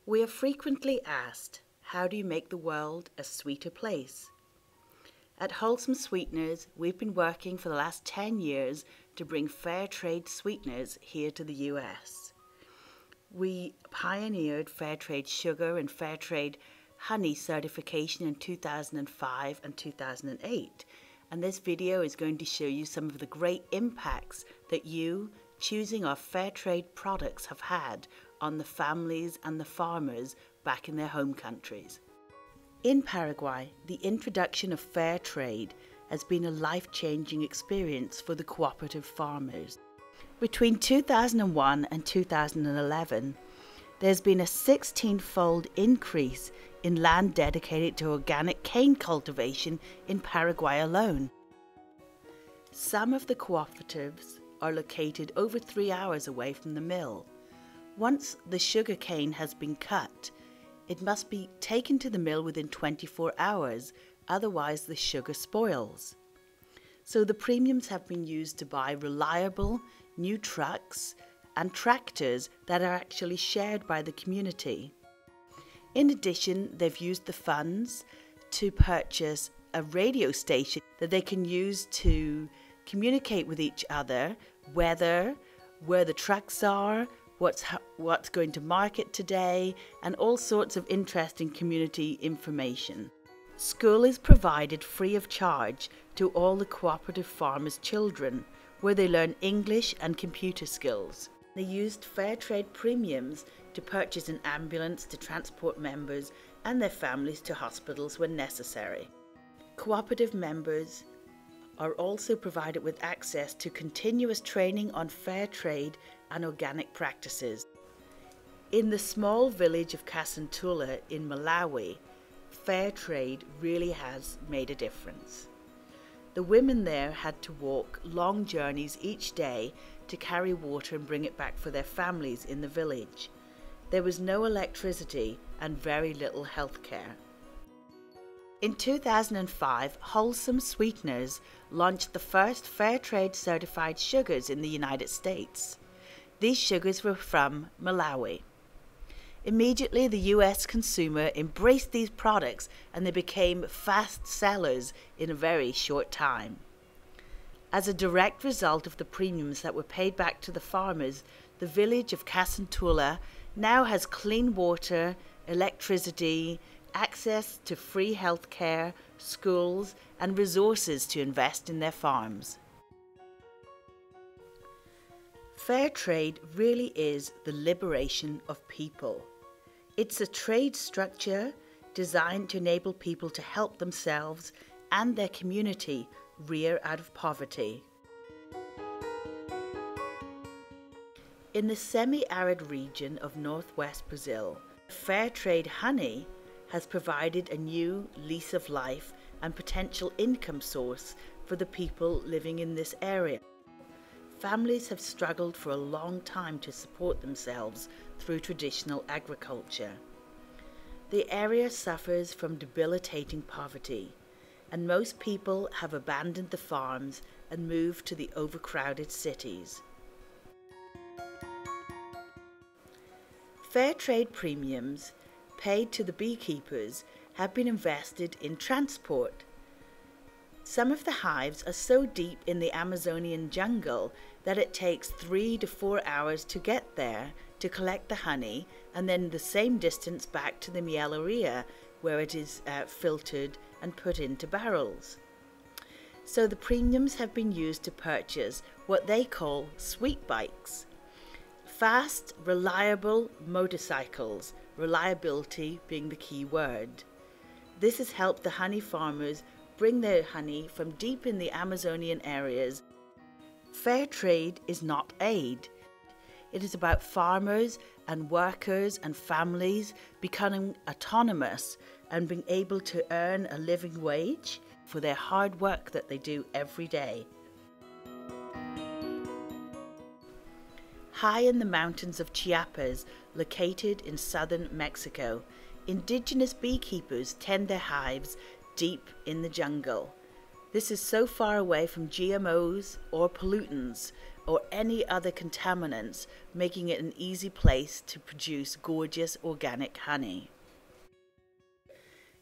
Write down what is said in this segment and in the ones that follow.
We are frequently asked, how do you make the world a sweeter place? At Wholesome Sweeteners, we've been working for the last 10 years to bring Fairtrade sweeteners here to the US. We pioneered Fairtrade sugar and Fairtrade honey certification in 2005 and 2008, and this video is going to show you some of the great impacts that you choosing our Fairtrade products have had on the families and the farmers back in their home countries. In Paraguay, the introduction of Fairtrade has been a life-changing experience for the cooperative farmers. Between 2001 and 2011, there's been a 16-fold increase in land dedicated to organic cane cultivation in Paraguay alone. Some of the cooperatives are located over 3 hours away from the mill. Once the sugar cane has been cut, it must be taken to the mill within 24 hours, otherwise the sugar spoils. So the premiums have been used to buy reliable new trucks and tractors that are actually shared by the community. In addition, they've used the funds to purchase a radio station that they can use to communicate with each other, where the trucks are, what's going to market today, and all sorts of interesting community information. School is provided free of charge to all the cooperative farmers' children, where they learn English and computer skills. They used Fairtrade premiums to purchase an ambulance to transport members and their families to hospitals when necessary. Cooperative members are also provided with access to continuous training on Fairtrade and organic practices. In the small village of Kasantula in Malawi, Fairtrade really has made a difference. The women there had to walk long journeys each day to carry water and bring it back for their families in the village. There was no electricity and very little health care. In 2005, Wholesome Sweeteners launched the first Fairtrade certified sugars in the United States. These sugars were from Malawi. Immediately, the US consumer embraced these products and they became fast sellers in a very short time. As a direct result of the premiums that were paid back to the farmers, the village of Kasantula now has clean water, electricity, access to free health care, schools, and resources to invest in their farms. Fairtrade really is the liberation of people. It's a trade structure designed to enable people to help themselves and their community rear out of poverty. In the semi-arid region of northwest Brazil, Fairtrade honey has provided a new lease of life and potential income source for the people living in this area. Families have struggled for a long time to support themselves through traditional agriculture. The area suffers from debilitating poverty, and most people have abandoned the farms and moved to the overcrowded cities. Fairtrade premiums paid to the beekeepers have been invested in transport. Some of the hives are so deep in the Amazonian jungle that it takes 3 to 4 hours to get there to collect the honey, and then the same distance back to the mielleria, where it is filtered and put into barrels. So the premiums have been used to purchase what they call sweet bikes. Fast, reliable motorcycles, reliability being the key word. This has helped the honey farmers bring their honey from deep in the Amazonian areas. Fairtrade is not aid. It is about farmers and workers and families becoming autonomous and being able to earn a living wage for their hard work that they do every day. High in the mountains of Chiapas, located in southern Mexico, indigenous beekeepers tend their hives deep in the jungle. This is so far away from GMOs or pollutants, or any other contaminants, making it an easy place to produce gorgeous organic honey.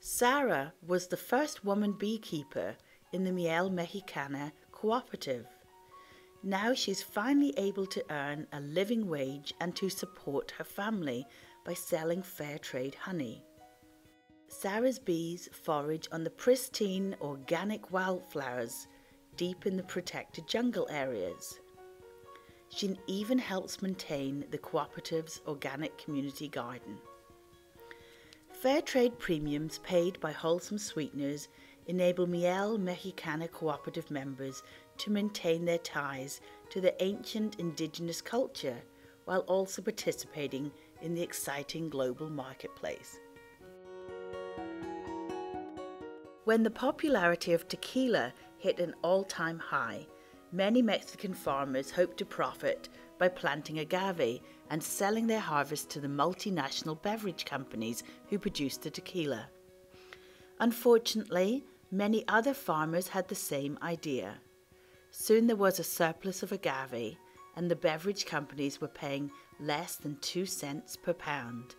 Sarah was the first woman beekeeper in the Miel Mexicana cooperative. Now she's finally able to earn a living wage and to support her family by selling fair trade honey. Sarah's bees forage on the pristine organic wildflowers deep in the protected jungle areas. She even helps maintain the cooperative's organic community garden. Fair trade premiums paid by Wholesome Sweeteners enable Miel Mexicana cooperative members to maintain their ties to the ancient indigenous culture while also participating in the exciting global marketplace. When the popularity of tequila hit an all-time high, many Mexican farmers hoped to profit by planting agave and selling their harvest to the multinational beverage companies who produced the tequila. Unfortunately, many other farmers had the same idea. Soon there was a surplus of agave, and the beverage companies were paying less than 2 cents per pound.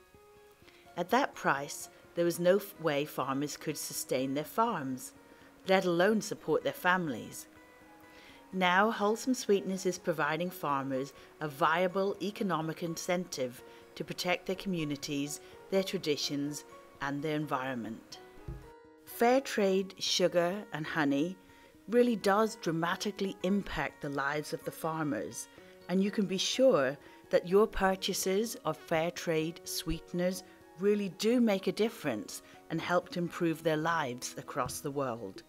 At that price, there was no way farmers could sustain their farms, let alone support their families. Now, Wholesome Sweeteners is providing farmers a viable economic incentive to protect their communities, their traditions, and their environment. Fair trade sugar and honey really does dramatically impact the lives of the farmers, and you can be sure that your purchases of fair trade sweeteners really do make a difference and help to improve their lives across the world.